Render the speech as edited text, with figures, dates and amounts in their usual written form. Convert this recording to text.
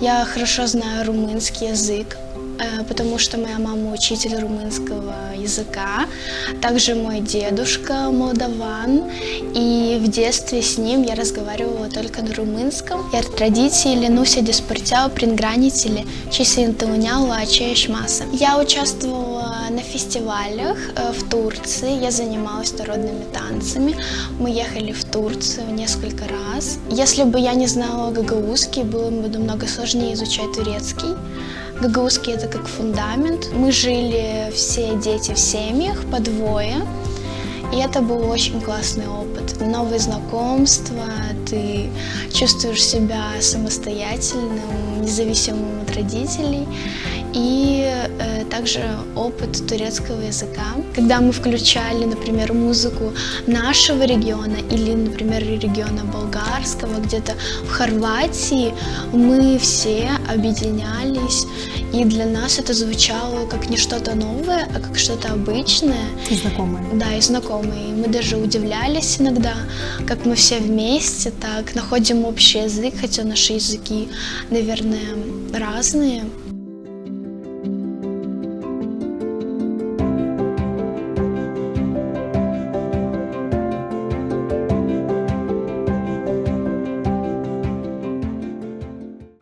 Я хорошо знаю румынский язык, потому что моя мама учитель румынского языка. Также мой дедушка молдаван, и в детстве с ним я разговаривала только на румынском. Iar tradițiile nu se despărțeau prin granițele, ci se întâlneau la aceeași masă. Я участвовала на фестивалях в Турции, я занималась народными танцами. Мы ехали в Турцию несколько раз. Если бы я не знала гагаузский, было бы намного сложнее изучать турецкий. Гагаузский — это как фундамент. Мы жили все дети в семьях по двое, и это был очень классный опыт. Новые знакомства, ты чувствуешь себя самостоятельным, независимым от родителей. И также опыт турецкого языка. Когда мы включали, например, музыку нашего региона или, например, региона болгарского, где-то в Хорватии, мы все объединялись, и для нас это звучало как не что-то новое, а как что-то обычное. И знакомое. Да, и знакомые. И мы даже удивлялись иногда, как мы все вместе так находим общий язык, хотя наши языки, наверное, разные.